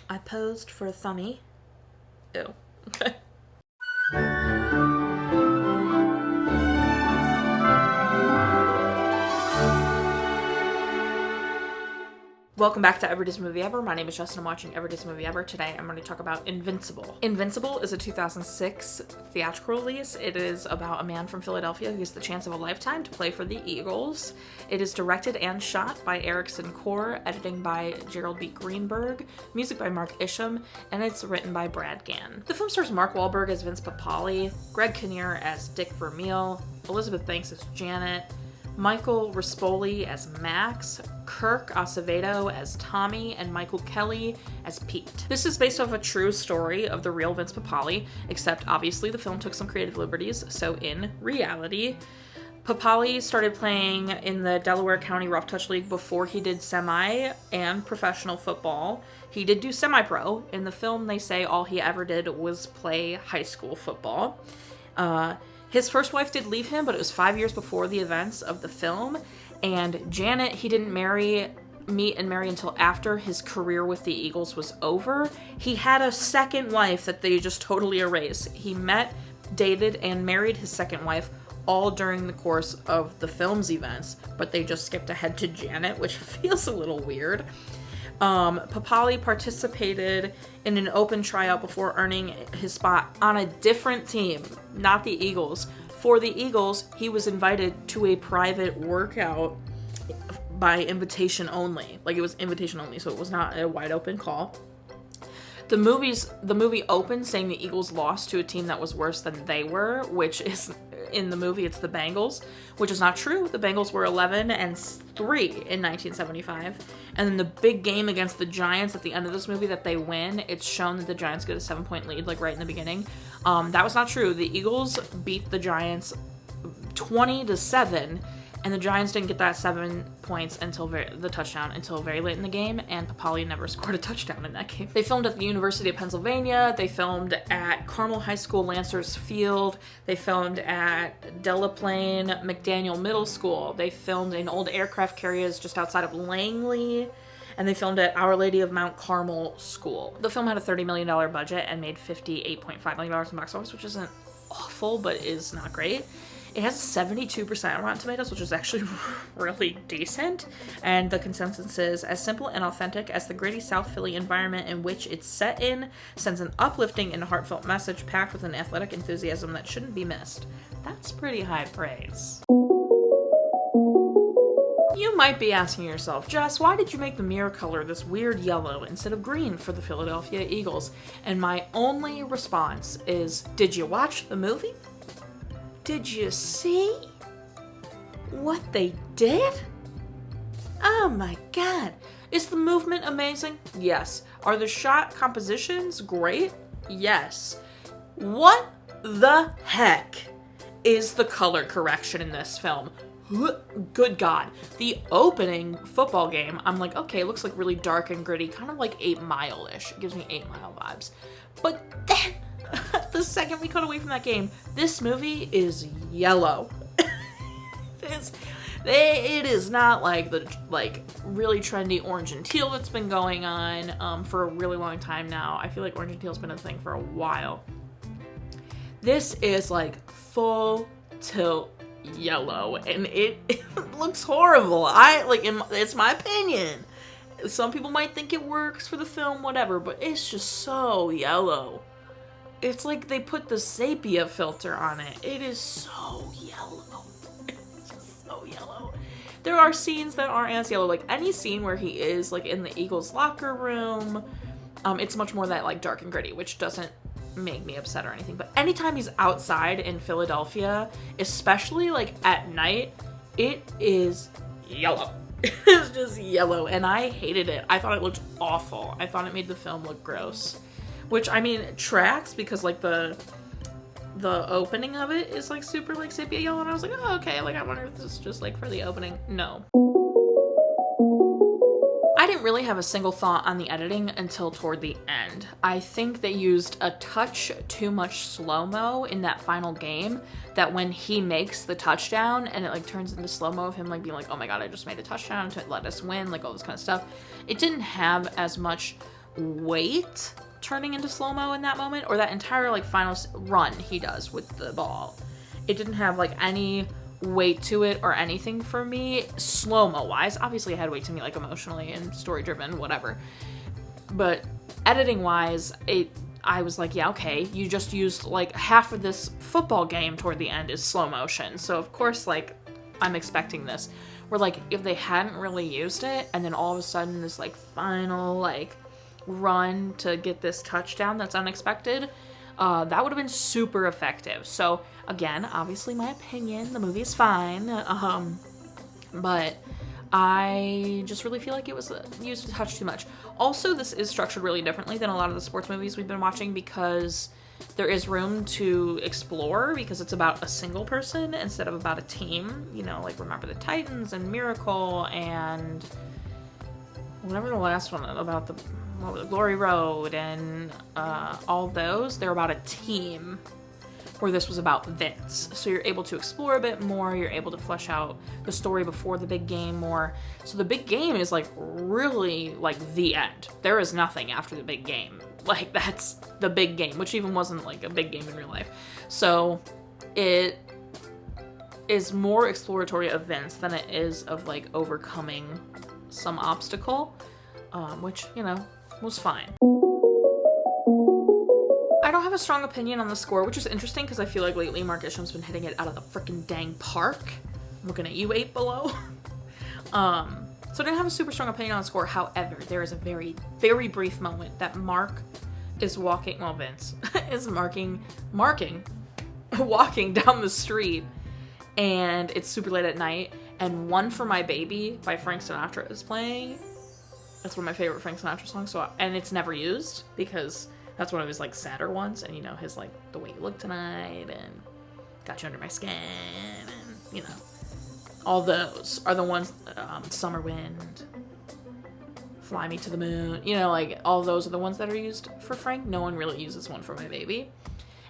I posed for a thumbie. Ew. Okay. Welcome back to Every Disney Movie Ever. My name is Jess and I'm watching Every Disney Movie Ever. Today I'm going to talk about Invincible. Invincible is a 2006 theatrical release. It is about a man from Philadelphia who gets the chance of a lifetime to play for the Eagles. It is directed and shot by Ericson Core, editing by Gerald Greenberg, music by Mark Isham, and it's written by Brad Gann. The film stars Mark Wahlberg as Vince Papale, Greg Kinnear as Dick Vermeil, Elizabeth Banks as Janet, Michael Rispoli as Max, Kirk Acevedo as Tommy, and Michael Kelly as Pete. This is based off a true story of the real Vince Papale, except obviously the film took some creative liberties, so in reality, Papale started playing in the Delaware County Rough Touch League before he did semi and professional football. He did do semi-pro. In the film, they say all he ever did was play high school football. His first wife did leave him, but it was 5 years before the events of the film. And Janet, he didn't meet and marry until after his career with the Eagles was over. He had a second wife that they just totally erased. He met, dated, and married his second wife all during the course of the film's events, but they just skipped ahead to Janet, which feels a little weird. Papale participated in an open tryout before earning his spot on a different team, not the Eagles. For the Eagles, he was invited to a private workout by invitation only. Like, it was invitation only, so it was not a wide open call. The movie opens saying the Eagles lost to a team that was worse than they were, which is, in the movie, it's the Bengals, which is not true. The Bengals were 11-3 in 1975. And then the big game against the Giants at the end of this movie that they win, it's shown that the Giants get a 7-point lead, like right in the beginning. That was not true. The Eagles beat the Giants 20-7. And the Giants didn't get that 7 points until the touchdown until very late in the game, and Papale never scored a touchdown in that game. They filmed at the University of Pennsylvania. They filmed at Carmel High School, Lancers Field. They filmed at Delaplane McDaniel Middle School. They filmed in old aircraft carriers just outside of Langley. And they filmed at Our Lady of Mount Carmel School. The film had a $30 million budget and made $58.5 million in box office, which isn't awful, but is not great. It has 72% on Rotten Tomatoes, which is actually really decent. And the consensus is, as simple and authentic as the gritty South Philly environment in which it's set in, sends an uplifting and heartfelt message packed with an athletic enthusiasm that shouldn't be missed. That's pretty high praise. You might be asking yourself, Jess, why did you make the mirror color this weird yellow instead of green for the Philadelphia Eagles? And my only response is, did you watch the movie? Did you see what they did? Oh my god. Is the movement amazing? Yes. Are the shot compositions great? Yes. What the heck is the color correction in this film? Good God. The opening football game, I'm like, okay, it looks like really dark and gritty, kind of like 8 Mile-ish. It gives me 8 Mile vibes. But then, the second we cut away from that game, this movie is yellow. It is not like the really trendy orange and teal that's been going on for a really long time now. I feel like orange and teal's been a thing for a while. This is like full tilt yellow, and it looks horrible. It's my opinion. Some people might think it works for the film, whatever, but it's just so yellow. It's like they put the sepia filter on it. It is so yellow. It's just so yellow. There are scenes that aren't as yellow. Like any scene where he is like in the Eagles locker room, it's much more that like dark and gritty, which doesn't make me upset or anything. But anytime he's outside in Philadelphia, especially like at night, it is yellow. It's just yellow, and I hated it. I thought it looked awful. I thought it made the film look gross. Which, I mean, tracks because, like, the opening of it is, like, super, like, sepia yellow, and I was like, oh, okay, like, I wonder if this is just, like, for the opening. No. I didn't really have a single thought on the editing until toward the end. I think they used a touch too much slow-mo in that final game, that when he makes the touchdown, and it, like, turns into slow-mo of him, like, being like, oh my god, I just made a touchdown to let us win, like, all this kind of stuff. It didn't have as much weight turning into slow-mo in that moment, or that entire like final run he does with the ball. It didn't have like any weight to it or anything for me, slow-mo wise. Obviously it had weight to me, like emotionally and story driven, whatever. But editing wise, I was like, yeah, okay, you just used like half of this football game toward the end is slow motion. So of course, like, I'm expecting this. Where like, if they hadn't really used it, and then all of a sudden this like final like run to get this touchdown that's unexpected, that would have been super effective. So again, obviously my opinion, the movie is fine, but I just really feel like it was used a touch too much. Also, this is structured really differently than a lot of the sports movies we've been watching, because there is room to explore, because it's about a single person instead of about a team. You know, like Remember the Titans and Miracle and whatever the last one about the Glory Road and all those, they're about a team, where this was about Vince. So you're able to explore a bit more, you're able to flesh out the story before the big game more. So the big game is like really like the end. There is nothing after the big game. Like, that's the big game, which even wasn't like a big game in real life. So it is more exploratory of Vince than it is of like overcoming some obstacle, which, you know, was fine. I don't have a strong opinion on the score, which is interesting because I feel like lately Mark Isham's been hitting it out of the freaking dang park. I'm looking at you, 8 Below. So I didn't have a super strong opinion on the score. However, there is a very, very brief moment that Mark is walking, well, Vince is walking down the street, and it's super late at night, and One for My Baby by Frank Sinatra is playing. That's one of my favorite Frank Sinatra songs, and it's never used because that's one of his like sadder ones, and you know, his like The Way You Look Tonight and Got You Under My Skin, and you know, all those are the ones, Summer Wind, Fly Me to the Moon, you know, like all those are the ones that are used for Frank. No one really uses One for My Baby,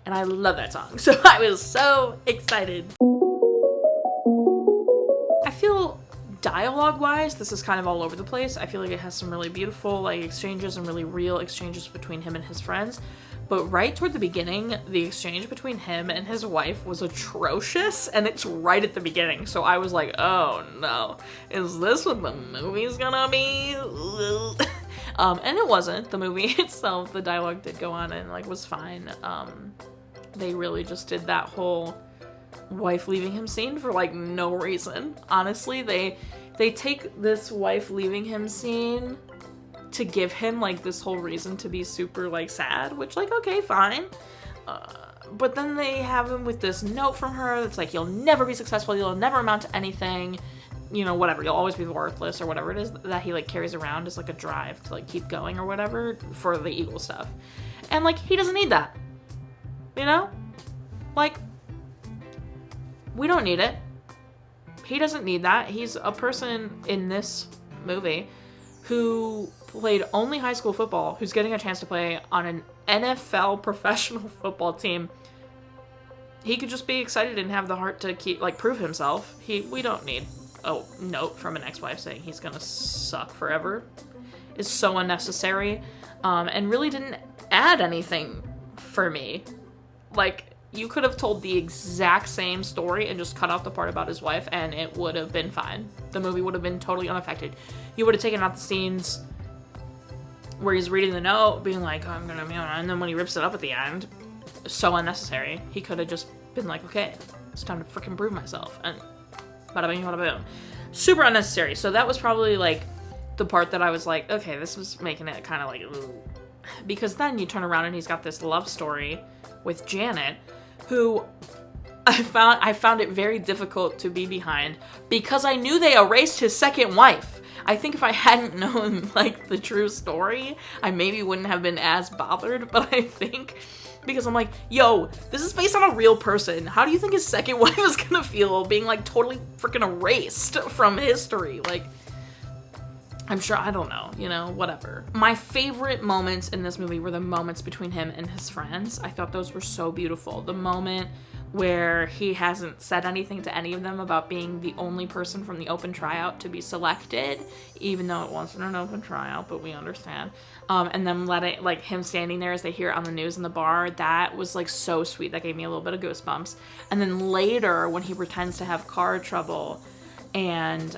and I love that song, so I was so excited. I feel dialogue-wise, this is kind of all over the place. I feel like it has some really beautiful like exchanges and really real exchanges between him and his friends. But right toward the beginning, the exchange between him and his wife was atrocious, and it's right at the beginning. So I was like, oh no, is this what the movie's gonna be? And it wasn't. The movie itself, the dialogue did go on and like was fine. They really just did that whole wife leaving him scene for like no reason. Honestly, they take this wife leaving him scene to give him like this whole reason to be super like sad, which like, okay, fine. But then they have him with this note from her that's like, you'll never be successful, you'll never amount to anything, you know, whatever, you'll always be worthless, or whatever it is that he like carries around as like a drive to like keep going or whatever for the Eagle stuff. And like, he doesn't need that, you know? Like, we don't need it. He doesn't need that. He's a person in this movie who played only high school football, who's getting a chance to play on an NFL professional football team. He could just be excited and have the heart to keep, like, prove himself. We don't need a note from an ex-wife saying he's gonna suck forever. It's so unnecessary, and really didn't add anything for me. Like, you could have told the exact same story and just cut out the part about his wife, and it would have been fine. The movie would have been totally unaffected. You would have taken out the scenes where he's reading the note, being like, oh, I'm gonna, and then when he rips it up at the end, so unnecessary. He could have just been like, okay, it's time to freaking prove myself, and bada bing, bada boom. Super unnecessary. So that was probably like the part that I was like, okay, this was making it kind of like, ooh. Because then you turn around and he's got this love story with Janet, who I found it very difficult to be behind because I knew they erased his second wife. I think if I hadn't known like the true story, I maybe wouldn't have been as bothered, but I think because I'm like, yo, this is based on a real person. How do you think his second wife is gonna feel being like totally freaking erased from history? Like, I'm sure, I don't know, you know, whatever. My favorite moments in this movie were the moments between him and his friends. I thought those were so beautiful. The moment where he hasn't said anything to any of them about being the only person from the open tryout to be selected, even though it wasn't an open tryout, but we understand. And then letting, like, him standing there as they hear it on the news in the bar, that was, like, so sweet. That gave me a little bit of goosebumps. And then later, when he pretends to have car trouble and,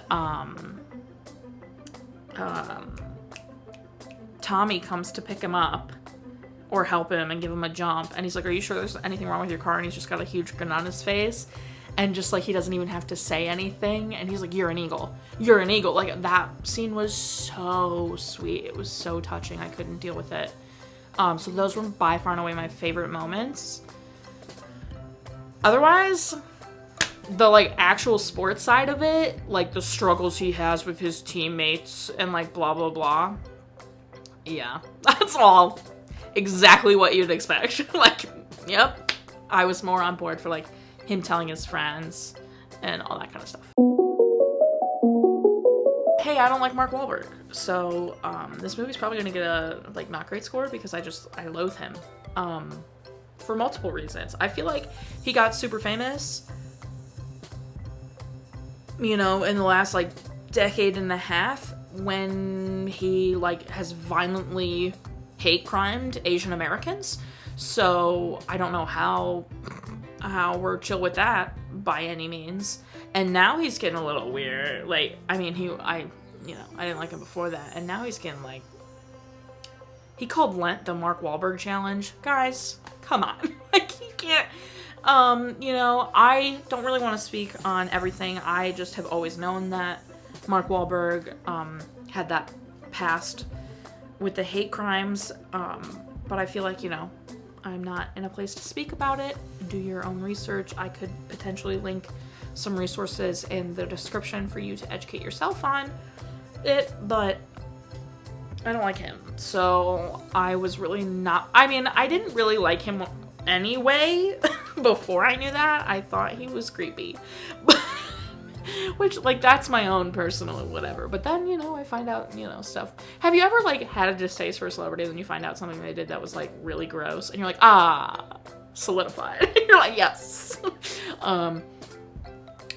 Tommy comes to pick him up or help him and give him a jump, and he's like, are you sure there's anything wrong with your car? And he's just got a huge grin on his face, and just like he doesn't even have to say anything, and he's like, you're an eagle, you're an eagle. Like, that scene was so sweet. It was so touching. I couldn't deal with it. So those were by far and away my favorite moments. Otherwise, the, like, actual sports side of it, like the struggles he has with his teammates and, like, blah blah blah, yeah, that's all exactly what you'd expect. Like, yep, I was more on board for, like, him telling his friends and all that kind of stuff. Hey, I don't like Mark Wahlberg, so this movie's probably gonna get a, like, not great score because I loathe him for multiple reasons. I feel like he got super famous, you know, in the last, like, decade and a half, when he, like, has violently hate crimed Asian Americans. So I don't know how we're chill with that by any means. And now he's getting a little weird. Like, I mean, I didn't like him before that, and now he's getting, like, he called Lent the Mark Wahlberg challenge. Guys, come on. Like, he can't. You know, I don't really want to speak on everything. I just have always known that Mark Wahlberg had that past with the hate crimes, but I feel like, you know, I'm not in a place to speak about it. Do your own research. I could potentially link some resources in the description for you to educate yourself on it, but I don't like him. So I was really not, I mean, I didn't really like him anyway. Before I knew that, I thought he was creepy. Which, like, that's my own personal whatever. But then, you know, I find out, you know, stuff. Have you ever, like, had a distaste for a celebrity and then you find out something they did that was, like, really gross? And you're like, solidified. You're like, yes.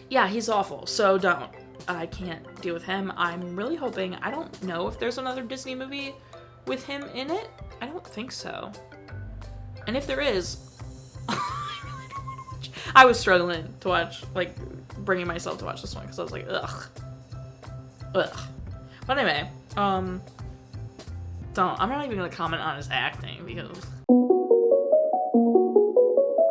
Yeah, he's awful. So don't. I can't deal with him. I'm really hoping, I don't know if there's another Disney movie with him in it. I don't think so. And if there is, I was struggling to watch, like, bringing myself to watch this one because I was like, ugh. But anyway, I'm not even gonna comment on his acting because.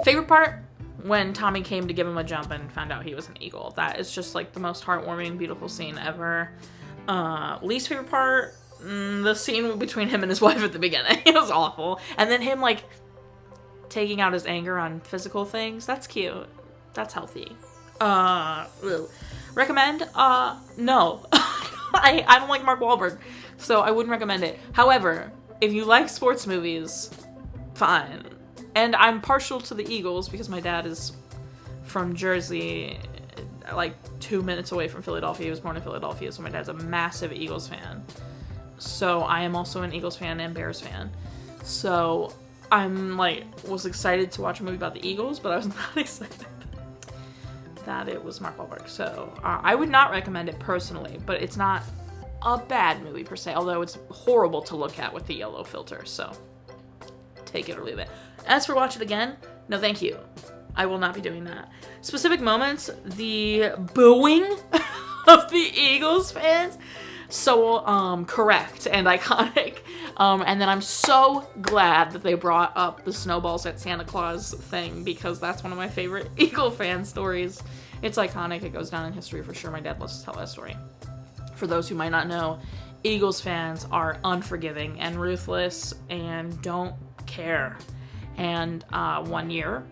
Favorite part? When Tommy came to give him a jump and found out he was an eagle. That is just, like, the most heartwarming, beautiful scene ever. Least favorite part? The scene between him and his wife at the beginning. It was awful. And then him, like, taking out his anger on physical things. That's cute. That's healthy. Recommend? No. I don't like Mark Wahlberg, so I wouldn't recommend it. However, if you like sports movies, fine. And I'm partial to the Eagles because my dad is from Jersey, like 2 minutes away from Philadelphia. He was born in Philadelphia, so my dad's a massive Eagles fan. So I am also an Eagles fan and Bears fan. So I'm, like, was excited to watch a movie about the Eagles, but I was not excited that it was Mark Wahlberg. So I would not recommend it personally, but it's not a bad movie per se, although it's horrible to look at with the yellow filter. So take it or leave it. As for watch it again, no thank you. I will not be doing that. Specific moments, the booing of the Eagles fans, so correct and iconic. And then I'm so glad that they brought up the snowballs at Santa Claus thing because that's one of my favorite Eagle fan stories. It's iconic. It goes down in history for sure. My dad loves to tell that story. For those who might not know, Eagles fans are unforgiving and ruthless and don't care. And one year,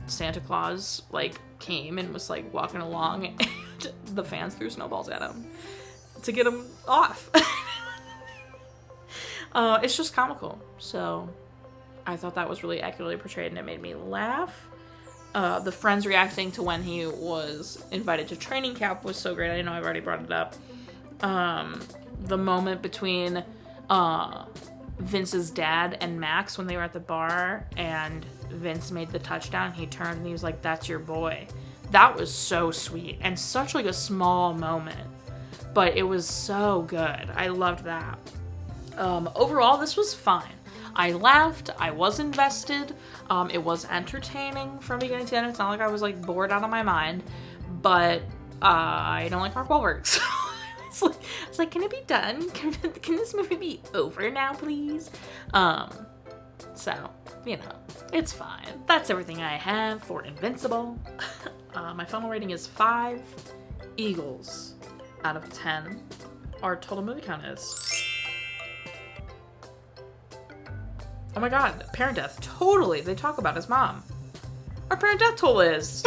Santa Claus, like, came and was, like, walking along and the fans threw snowballs at him to get him off. It's just comical. So I thought that was really accurately portrayed and it made me laugh. The friends reacting to when he was invited to training camp was so great. I know I've already brought it up. the moment between Vince's dad and Max when they were at the bar and Vince made the touchdown, he turned and he was like, "That's your boy." That was so sweet and such like a small moment, but it was so good. I loved that. Overall, this was fine. I laughed. I was invested. It was entertaining from beginning to end. It's not like I was like bored out of my mind, but I don't like Mark Wahlberg. So it's like, can it be done? Can this movie be over now, please? So, you know, it's fine. That's everything I have for Invincible. My final rating is 5 Eagles out of 10. Our total movie count is... Oh my god, parent death. Totally. They talk about his mom. Our parent death total is...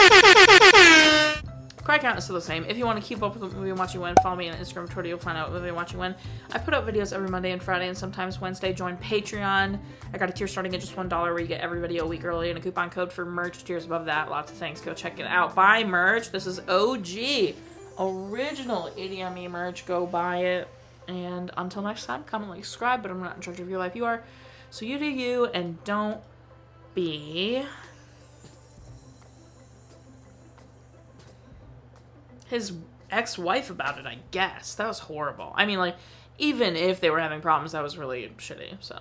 Cry count is still the same. If you want to keep up with the movie watching when, follow me on Instagram, Twitter, you'll find out what movie watching when. I put out videos every Monday and Friday and sometimes Wednesday. Join Patreon. I got a tier starting at just $1 where you get every video a week early and a coupon code for merch. Tiers above that. Lots of things. Go check it out. Buy merch. This is OG. Original ADME merch. Go buy it. And until next time, comment, like, subscribe, but I'm not in charge of your life. You are. So you do you, and don't be his ex-wife about it, I guess. That was horrible. I mean, like, even if they were having problems, that was really shitty, so.